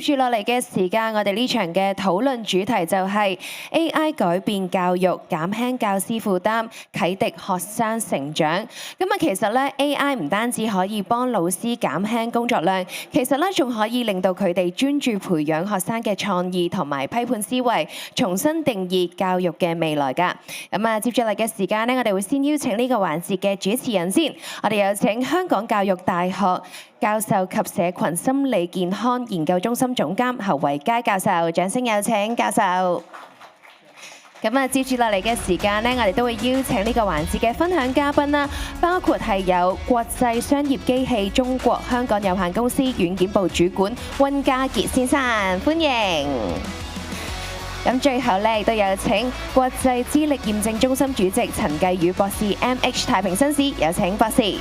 住落嚟嘅時間，我哋呢場嘅討論主題就係 AI 改變教育，減輕教師負擔，啟迪學生成長。咁啊，其實咧 AI 唔單止可以幫老師減輕工作量，其實咧仲可以令到佢哋專注培養學生嘅創意同埋批判思維，重新定義教育嘅未來㗎。咁啊，接住嚟嘅時間咧，我哋會先邀請呢個環節嘅主持人先，我哋有請香港教育大學教授及社群心理健康研究中心總監侯維佳教授，掌聲有請教授。咁啊，接住落嚟嘅時間咧，我哋都會邀請呢個環節嘅分享嘉賓啦，包括係有國際商業機器中國香港有限公司軟件部主管溫家傑先生，歡迎。咁最後咧，亦都有請國際資歷驗證中心主席陳繼宇博士 MH 太平紳士，有請博士。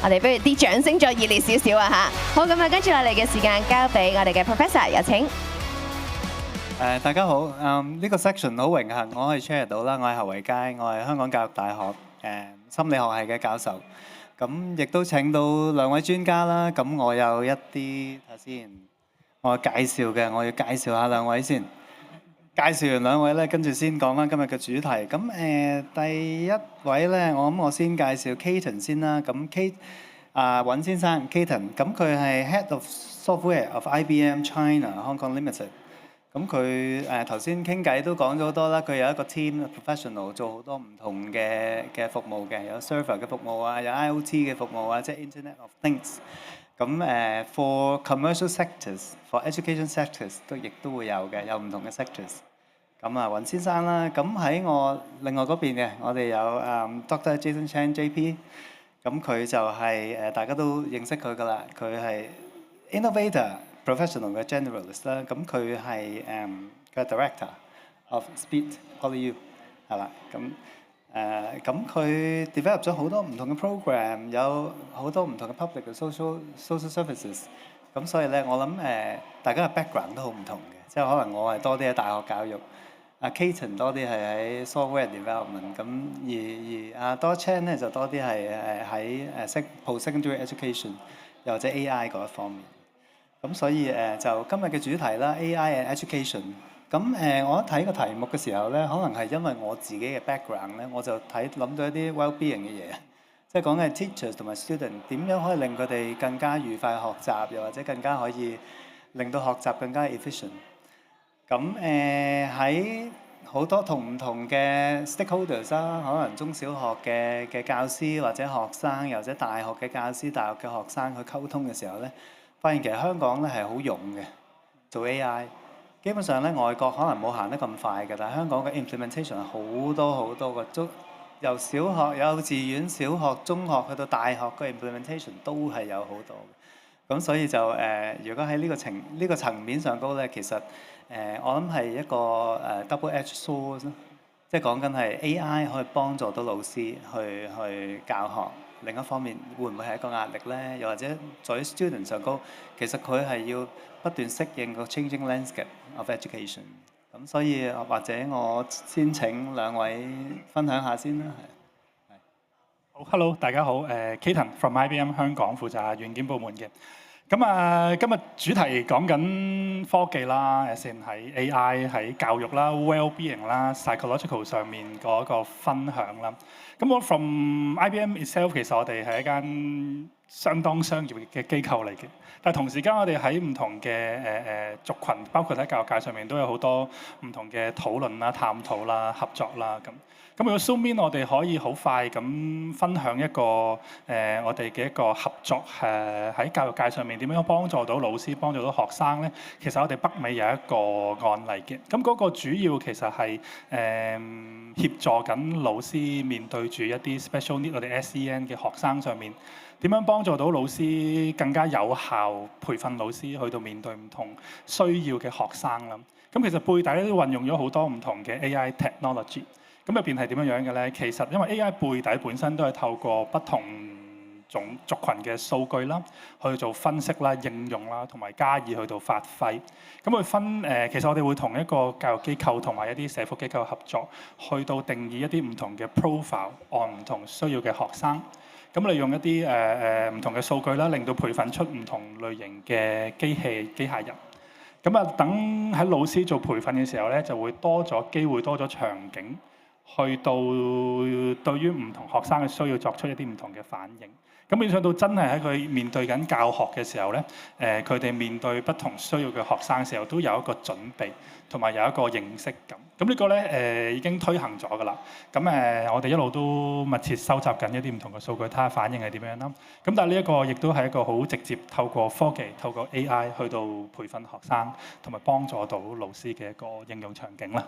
我哋不如啲掌聲再熱烈少少啊嚇！好，咁啊，跟住落嚟嘅時間交俾我哋嘅 Professor，有請。大家好，呢個 section 好榮幸，我可以 chair 到啦。我係侯維佳，我係香港教育大學心理學系嘅教授。咁亦都請到兩位專家啦。咁我有一啲睇先，我介紹嘅，我要介紹下兩位先。介紹完兩位咧，跟住先講翻今日嘅主題。咁第一位咧，我先介紹 Keaton 先啦。咁尹先生 Keaton，咁佢係 Head of Software of IBM China Hong Kong Limited。咁佢頭先傾偈都講咗好多啦。佢有一個 team professional 做好多唔同嘅服務嘅，有 server 嘅服務啊，有 IoT 嘅服務啊，即係 Internet of Things。咁for commercial sectors、for education sectors 亦都會有嘅，有唔同嘅 sectors。咁啊，尹先生啦，咁喺我另外嗰邊嘅，我哋有Dr. Jason Chan JP。咁佢就係大家都認識佢噶啦，佢係 innovator、professional 嘅 generalist 啦。咁佢係佢係 director of Speed PolyU 係啦。咁佢 develop 咗好多唔同嘅 program， 有好多唔同嘅 public 嘅 social services。咁所以咧，我諗大家嘅 background 都好唔同嘅，即係可能我係多啲喺大學教育，阿 Keaton 多啲係喺 software development， 咁而阿 Dr. Chan 咧就多啲係喺post-secondary education 又或者 AI 嗰一方面。咁所以就今日嘅主題啦 ，AI and education。咁我一睇個題目嘅時候咧，可能係因為我自己嘅 background 咧，我就諗到一啲 well-being 嘅嘢，即係講緊 teachers 同埋 student 點樣可以令佢哋更加愉快學習，又或者更加可以令到學習更加 efficient。咁喺好多唔同嘅 stakeholders 啦，可能中小學嘅教師或者學生，又或者大學嘅教師、大學嘅學生去溝通嘅時候咧，發現其實香港咧係好勇嘅做 AI。基本上咧，外國可能冇行得咁快嘅，但係香港嘅 implementation 係好多嘅，由小學、幼稚園、小學、中學去到大學嘅 implementation 都係有好多嘅。咁所以就如果喺呢個層面上高咧，其實我諗係一個double-edged sword，即係講緊係 AI 可以幫助到老師去教學。另一方面，會唔會係一個壓力咧？又或者在於 student 上高，其實佢係要不斷適應個 changing landscape of education。咁所以或者我先請兩位分享下先啦。好 ，Hello， 大家好，Keaton from IBM 香港負責軟件部門嘅。咁啊，今日主題講緊科技啦，先喺 AI 喺教育啦、well-being 啦、psychological 上面嗰個分享啦。咁我 from IBM itself 其實我哋係一間相當商業嘅機構嚟嘅，但係同時間我哋喺唔同嘅族群，包括喺教育界上面都有好多唔同嘅討論啦、探討啦、合作啦咁。咁如果 Zoom in 我哋可以好快咁分享一個我哋嘅一個合作喺教育界上面點樣幫助到老師、幫助到學生咧？其實我哋北美有一個案例嘅，咁嗰個主要其實係協助緊老師面對住一啲 special need 我哋 SEN 嘅學生上面，點樣幫助到老師更加有效培訓老師去到面對唔同需要嘅學生啦。咁其實背底都運用咗好多唔同嘅 AI technology。咁入邊係點樣樣嘅咧？其實因為 AI 背底本身都係透過不同種族群嘅數據啦，去做分析啦、應用啦，同埋加以去到發揮。咁佢其實我哋會同一個教育機構同埋一啲社福機構合作，去到定義一啲唔同嘅 profile， 按唔同需要嘅學生。咁利用一啲唔同嘅數據啦，令到培訓出唔同類型嘅機械人。咁啊，等喺老師做培訓嘅時候咧，就會多咗機會、多咗場景，去到對於唔同學生嘅需要作出一啲唔同嘅反應。咁變相到真係喺佢面對緊教學嘅時候咧，佢哋面對不同需要嘅學生嘅時候，都有一個準備同埋有一個認識感。咁呢個咧已經推行咗㗎啦。咁我哋一路都密切收集緊一啲唔同嘅數據，睇下反應係點樣啦。咁但係呢一個亦都係一個好直接透過科技、透過 AI 去到培訓學生同埋幫助到老師嘅一個應用場景啦。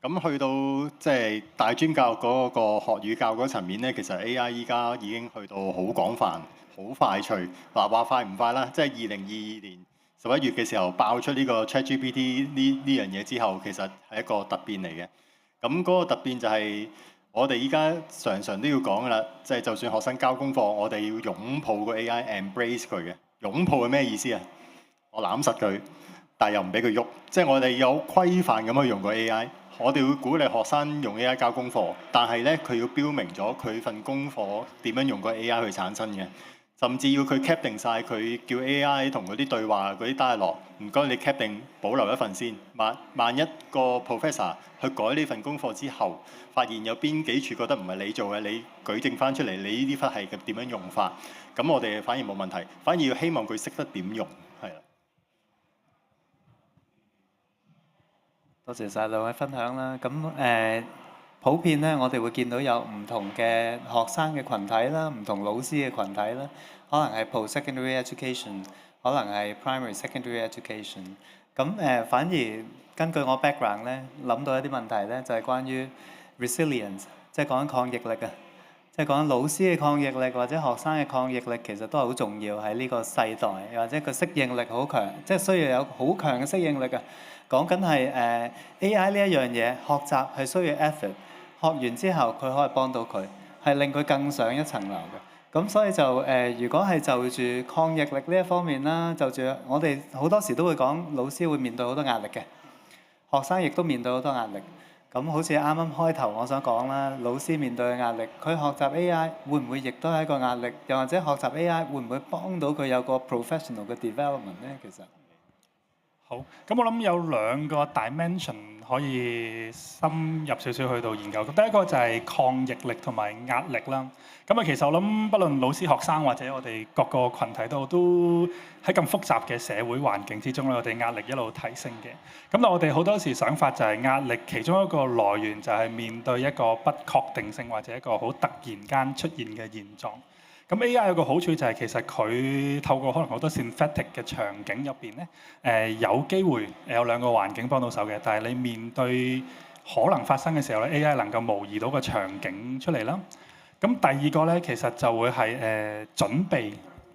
咁去到即係大專教育嗰個學與教嗰層面咧，其實 AI 依家已經去到好廣泛、好快脆。嗱，話快唔快啦？即係2022年11月嘅時候爆出呢個 ChatGPT 呢樣嘢之後，其實係一個突變嚟嘅。咁嗰個突變就係我哋依家常常都要講㗎啦，即係就算學生交功課，我哋要擁抱個 AI，embrace 佢嘅。擁抱係咩意思啊？我攬實佢，但係又唔俾佢喐，即係我哋有規範咁去用個 AI。我哋會鼓勵學生用 AI 交功課，但係咧佢要標明咗佢份功課點樣用個 AI 去產生嘅，甚至要佢 cap 定晒佢叫 AI 同嗰啲對話嗰啲 dialog，唔該你 cap 定保留一份先。萬一個 professor 去改呢份功課之後，發現有邊幾處覺得唔係你做嘅，你舉證翻出嚟，你呢啲忽係點樣用法？咁我哋反而冇問題，反而要希望佢識得點用，係啦。多謝晒兩位分享啦。咁普遍咧，我哋會見到有唔同嘅學生嘅群體啦，唔同老師嘅群體啦，可能係 post-secondary education，可能係 primary-secondary education。咁反而根據我 background 咧，諗到一啲問題咧，就係關於 resilience， 即係講緊抗逆力啊，即係講緊老師嘅抗逆力或者學生嘅抗逆力，其實都係好重要喺呢個世代，或者個適應力好強，即係需要有好強嘅適應力啊。講緊係AI 呢一樣嘢，學習係需要 effort， 學完之後佢可以幫到佢，係令佢更上一層樓嘅。咁所以就如果係就住抗逆力呢一方面啦，就住我哋好多時都會講，老師會面對好多壓力嘅，學生亦都面對好多壓力。咁好似啱啱開頭我想講啦，老師面對嘅壓力，佢學習 AI 會唔會亦都係一個壓力？又或者學習 AI 會唔會幫到佢有個 professional 嘅 development 咧？其實好，咁我諗有兩個 dimension 可以深入少少去到研究。咁第一個就係抗逆力同埋壓力啦。咁啊，其實我諗，不論老師、學生或者我哋各個群體都喺咁複雜嘅社會環境之中咧，我哋壓力一路提升嘅。咁但我哋好多時想法就係壓力其中一個來源就係面對一個不確定性或者一個好突然間出現嘅現狀。咁 AI 有個好處就係其實佢透過可能好多 synthetic 嘅場景入邊咧，有機會有兩個環境幫到手嘅。但係你面對可能發生嘅時候咧，AI 能夠模擬到個場景出嚟啦。咁第二個咧，其實就會係準備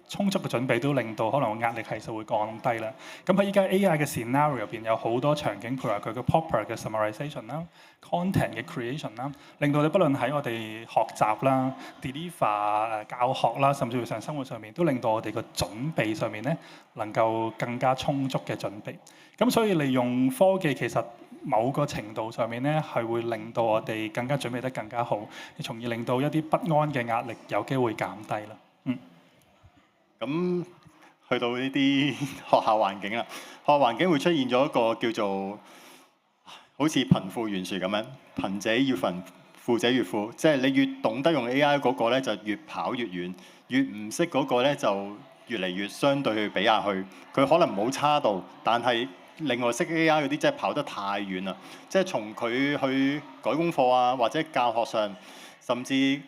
充足嘅準備，都令到可能壓力係數會降低啦。咁喺依家 AI 嘅 scenario 入邊有好多場景，譬如話佢嘅 proper 嘅 summarization 啦、content 嘅 creation 啦，令到你不論喺我哋學習啦、deliver 教學啦，甚至乎上生活上面，都令到我哋個準備上面咧能夠更加充足嘅準備。咁所以利用科技其實某個程度上面咧，係會令到我哋更加準備得更加好，從而令到一啲不安嘅壓力有機會減低啦。咁去到呢啲學校環境啦，學校環境會出現咗一個叫做好似貧富懸殊咁樣，貧者越貧，富者越富。即係你越懂得用 AI 嗰個咧，就越跑越遠；越唔識嗰個咧，就越嚟越相對去比下去。佢可能冇差到，但係另外識 AI 嗰啲真係跑得太遠啦。即係從佢去改功課啊，或者教學上，甚至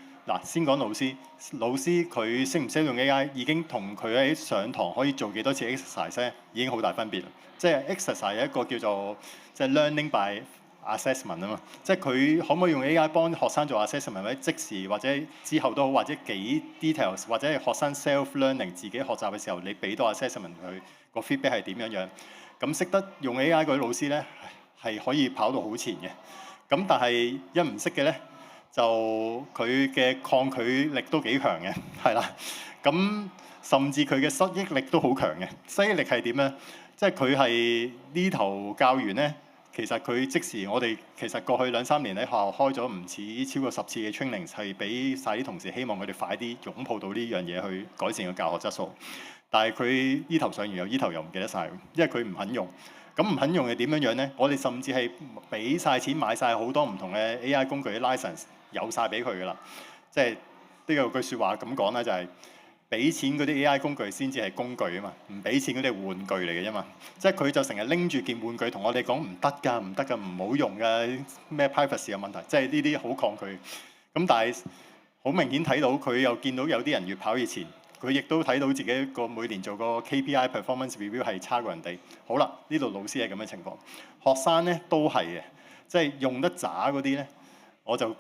先講老師佢識唔識用 AI 已經同佢喺上堂可以做幾多次 exercise 咧，已經好大分別啦。即係 exercise 有一個叫做即係 learning by assessment 啊嘛，即係佢可唔可以用 AI 幫學生做 assessment，或者即時或者之後都好，或者幾 details， 或者係學生 self learning 自己學習嘅時候，你俾多 assessment 佢個 feedback 係點樣樣？咁識得用 AI 嗰啲老師咧係可以跑到好前嘅。咁但係一唔識嘅咧，就佢嘅抗拒力都幾強嘅，係啦。咁甚至佢嘅失憶力都好強嘅。失憶力係點咧？即係佢係呢頭教完咧，其實佢即時我哋其實過去2-3年喺學校開咗唔止超過10次嘅 training，係俾晒啲同事希望佢哋快啲擁抱到呢樣嘢去改善個教學質素。但係佢依頭上完又依頭又唔記得晒，因為佢唔肯用。咁唔肯用係點樣樣咧？我哋甚至係俾晒錢買晒好多唔同嘅 AI 工具嘅 license 有晒俾佢噶啦。即係呢個句説話咁講啦，就係俾錢嗰啲 AI 工具先至係工具啊嘛，唔俾錢嗰啲係玩具嚟嘅啫嘛。即係佢就成日拎住件玩具同我哋講唔得㗎，唔得㗎，唔好用㗎，咩 privacy 有問題，即係呢啲好抗拒。咁但係好明顯睇到佢又見到有啲人越跑越前。佢亦都睇到自己個每年做個 KPI performance review 係差過人哋。好啦，呢度老師係咁嘅情況，學生咧都係嘅，即係用得渣嗰啲咧，我就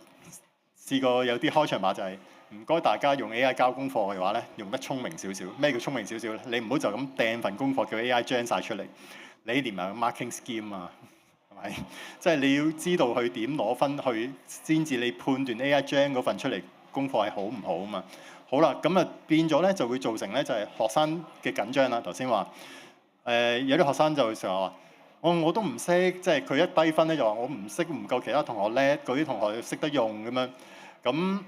試過有啲開場白就係唔該大家用 AI 交功課嘅話咧，用得聰明少少。咩叫聰明少少咧？你唔好就咁掟份功課叫 AI gen 晒出嚟，你連埋個 marking scheme 啊，係咪？即係你要知道佢點攞分去，先至你判斷 AI gen 嗰份出嚟功課係好唔好啊嘛。好啦，咁啊變咗咧就會造成咧就係學生嘅緊張啦。頭先話有啲學生就成日話我都唔識，即係佢一低分咧就話我唔識，唔夠其他同學叻，嗰啲同學識得用咁樣。咁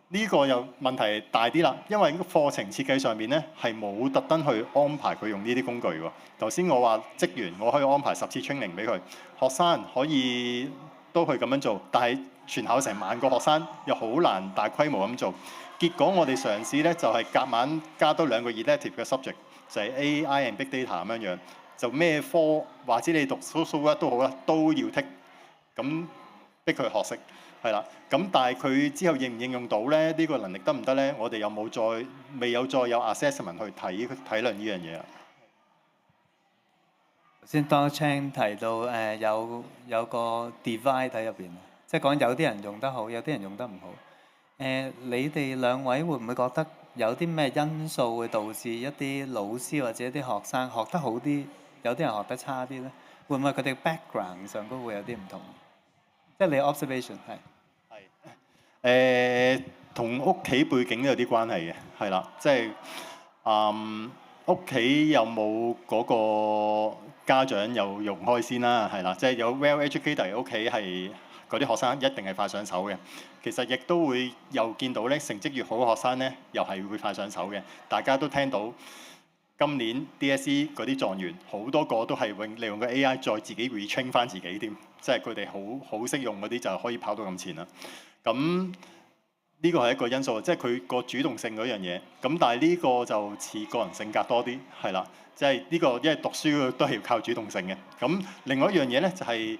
呢個又問題大啲啦，因為課程設計上面咧係冇特登去安排佢用呢啲工具喎。頭先我話職員我可以安排10次 training 俾佢，學生可以都去咁樣做，但係全校成萬個學生又好難大規模咁做。結果我哋嘗試咧就係夾硬加多2個 elective 嘅 subject，就係 AI and Big Data 咁樣樣，就咩科或者你讀 social work 都好啦，都要剔，咁逼佢學識係啦。咁但係佢之後應唔應用到咧？呢個能力得唔得咧？我哋有冇未有再有 assessment 去體諒呢樣嘢啊？頭先 Doctor Chan 提到有個 divide 喺入邊，即係講有啲人用得好，有啲人用得唔好。你哋兩位會唔會覺得有啲咩因素會導致一啲老師或者一啲學生學得好啲，有啲人學得差啲咧？會唔會佢哋 background 上都會有啲唔同？即係你 observation 係同屋企背景有啲關係嘅，係啦，即係屋企有冇嗰個家長有用開先啦，係啦，即係有 well educated 屋企係。嗰啲學生一定係快上手嘅，其實亦都會又見到咧，成績越好嘅學生咧，又係會快上手嘅。大家都聽到今年 DSE 嗰啲狀元好多個都係利用個 AI 再自己 retrain 翻自己添，即係佢哋好識用嗰啲就可以跑到咁前啦。咁呢個係一個因素，即係佢個主動性嗰樣嘢。咁但係呢個就似個人性格多啲，係啦，即係呢個因為讀書都係要靠主動性嘅。咁另外一樣嘢咧就係。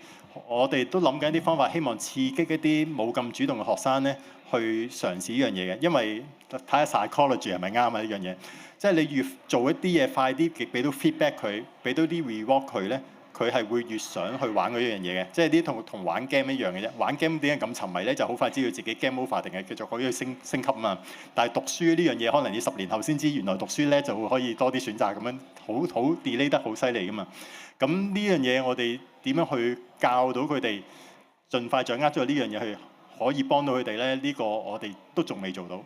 我哋都諗緊啲方法，希望刺激一啲冇咁主動嘅學生咧，去嘗試呢樣嘢嘅。因為睇下 psychology 係咪啱啊？呢樣嘢，即係你越做一啲嘢快啲，俾到 feedback 佢，俾到啲 reward 佢咧，佢係會越想去玩嗰樣嘢嘅。即係啲同玩 game 一樣嘅啫。玩 game 點解咁沉迷咧？就好快知道自己 game over 定係繼續可以升級啊嘛。但係讀書呢樣嘢，可能你10年後先知，原來讀書咧就會可以多啲選擇咁樣，好 delay 得好犀利噶嘛。咁呢樣嘢我哋點樣去教到佢哋盡快掌握咗呢樣嘢，去可以幫到佢哋咧？呢個我哋都仲未做到。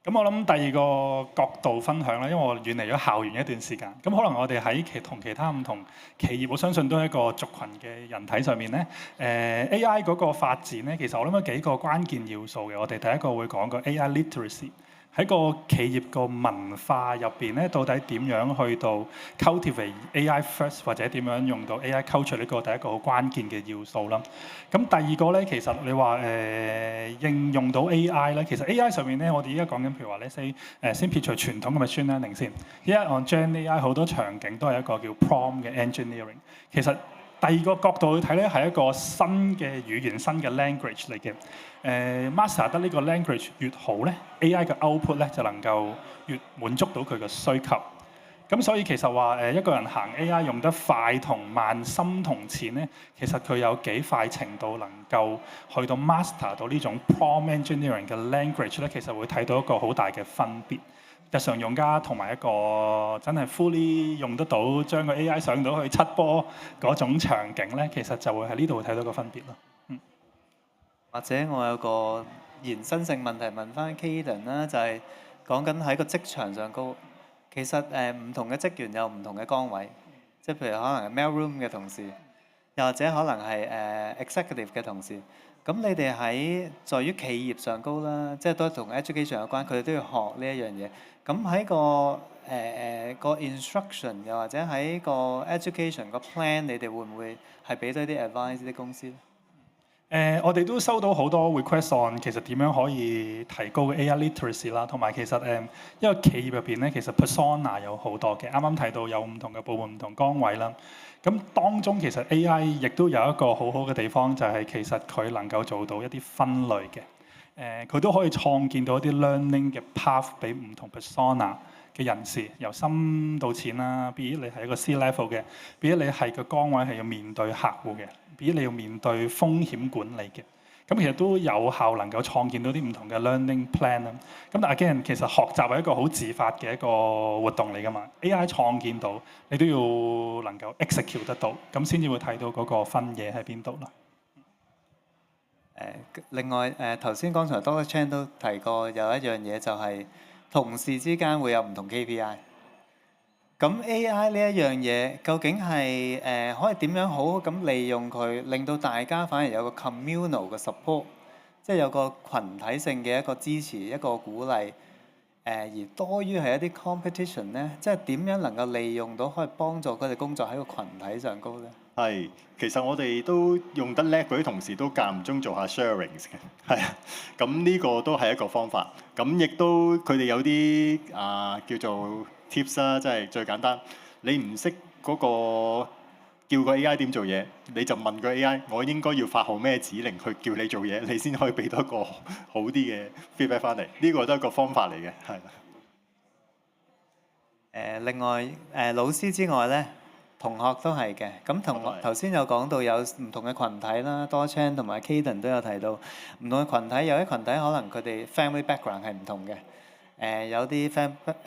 咁我諗第二個角度分享啦，因為我遠離咗校園一段時間，咁可能我哋喺同其他唔同企業，我相信都係一個族群嘅人體上面咧。AI 嗰個發展咧，其實我諗有幾個關鍵要素嘅。我哋第一個會講個 AI literacy。喺個企業個文化入邊咧，到底點樣去到 cultivate AI first， 或者點樣用到 AI culture 呢個第一個好關鍵嘅要素啦。咁第二個咧，其實你話應用到 AI 咧，其實 AI 上面咧，我哋依家講緊譬如話咧先撇除傳統嘅 machine learning先，依家 on Gen AI 好多場景都係一個叫 prompt 嘅 engineering。其實第二個角度去睇咧，係一個新嘅語言、新嘅 language 嚟嘅。master 得呢個 language 越好咧 ，AI 嘅 output 咧就能夠越滿足到佢嘅需求。咁所以其實話一個人行 AI 用得快同慢、深同淺咧，其實佢有幾快程度能夠去到 master 到呢種 prompt engineering 嘅 language 咧，其實會睇到一個好大嘅分別。日常用家同埋一個真係 fully 用得到，將個 AI 上到去七波嗰種場景咧，其實就會喺呢度睇到個分別咯。或者我有個延伸性問題問翻 Caden 啦，就係講緊喺個職場上高，其實唔同嘅職員有唔同嘅崗位，即係譬如可能係 mail room 嘅同事，又或者可能係executive 嘅同事。咁你哋喺在於企業上高啦，即係都同 education 有關，佢哋都要學呢一樣嘢。咁喺個 instruction 又或者喺個 education 個 plan，你哋會唔會係俾多啲 advice 啲公司咧？我哋都收到好多 request on 其實點樣可以提高 AI literacy 啦，同埋其實一個企業入邊咧，其實 persona 有好多嘅。啱啱提到有唔同嘅部門、唔同崗位啦。咁當中其實 AI 亦都有一個好好嘅地方，就係其實佢能夠做到一啲分類嘅。佢都可以創建到一啲 learning 嘅 path 俾唔同 persona 嘅人士，由深到淺啦。比如你係一個 C level 嘅，比如你係個崗位係要面對客戶嘅，比如你要面對風險管理嘅。咁其實都有效能夠創建到啲唔同嘅 learning plan 啦。咁但係 again 其實學習係一個好自發嘅一個活動嚟㗎嘛。AI 創建到，你都要能夠 execute 得到，咁先至會睇到嗰個分野喺邊度啦。另外頭先剛才 Doctor Chan 都提過有一樣嘢就係同事之間會有唔同 KPI。咁 AI 呢一樣嘢究竟係可以點樣好咁利用佢，令到大家反而有個 communal 嘅 support， 即係有個群體性嘅一個支持、一個鼓勵，而多於係一啲 competition 咧，即係點樣能夠利用到可以幫助佢哋工作喺個群體上高咧？係，其實我哋都用得叻嗰啲同事都間唔中做下 sharings 嘅，係啊，咁呢個都係一個方法。咁亦都佢哋有啲叫做 tips 啦，即係最簡單，你唔識嗰個叫個 AI 點做嘢，你就問個 AI，我應該要發號咩指令去叫你做嘢，你先可以俾到一個好啲嘅 feedback 翻嚟。呢個都係一個方法嚟嘅，係。另外老師之外咧，同學都係嘅。咁同學頭先有講到有唔同嘅群體啦，Doctor Chan 同埋 Caden 都有提到唔同嘅群體，有啲群體可能佢哋 family background 係唔同嘅。有啲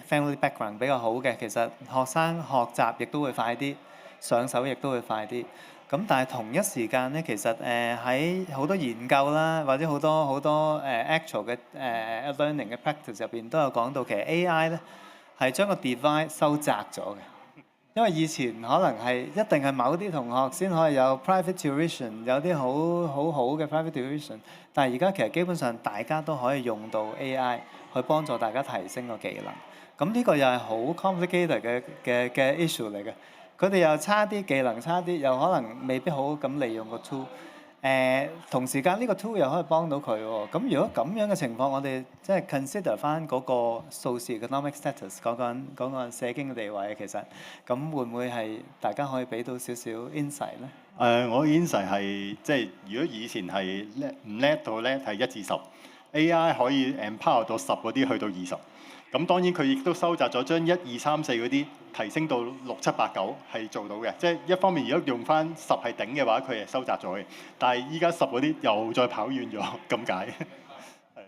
family background 比較好嘅，其實學生學習亦都會快啲，上手亦都會快啲。咁但係同一時間咧，其實喺好多研究啦，或者好多actual 嘅learning 嘅 practice 入邊都有講到，其實 AI 咧係將個 divide 收窄咗嘅。因為以前可能係一定係某啲同學先可以有 private tuition， 有啲好嘅 private tuition， 但係而家其實基本上大家都可以用到 AI 去幫助大家提升個技能。咁呢個又係好 complicated 嘅 issue 嚟嘅。佢哋又差啲，技能差啲，又可能未必好咁利用個 tool。同時間呢個 tool 又可以幫到佢喎。咁如果咁樣嘅情況，我哋即係 consider 翻嗰個數字 economic status 講緊社經嘅地位，其實咁會唔會係大家可以俾到少少 insight 咧？我 insight 係即係如果以前係唔叻到咧係1至10 ，AI 可以 empower 到10嗰啲去到20。咁當然佢亦都收窄咗，將1、2、3、4嗰啲提升到6、7、8、9係做到嘅。即係一方面，如果用翻10係頂嘅話，佢係收窄咗嘅。但係依家10嗰啲又再跑遠咗，咁解。係。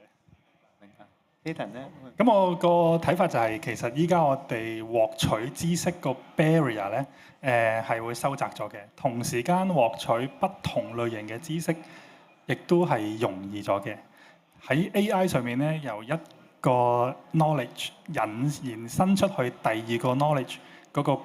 明白。Caden 咧？咁我個睇法就係、其實依家我哋獲取知識個 barrier 咧，係會收窄咗嘅。同時間獲取不同類型嘅知識，亦都係容易咗嘅。喺 AI 上面咧，由一個 knowledge 延伸出去第二個 knowledge 嗰個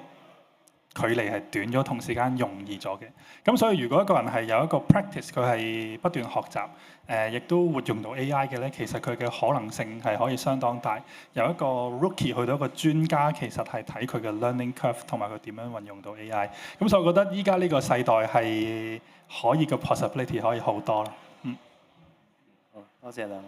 距離係短咗，同時間容易咗嘅。咁所以如果一個人係有一個 practice，佢係不斷學習，亦都活用到 AI 嘅咧，其實佢嘅可能性係可以相當大。由一個 rookie 去到一個專家，其實係睇佢嘅 learning curve 同埋佢點樣運用到 AI。咁所以我覺得依家呢個世代係可以嘅 possibility 可以好多啦。好，多謝兩位。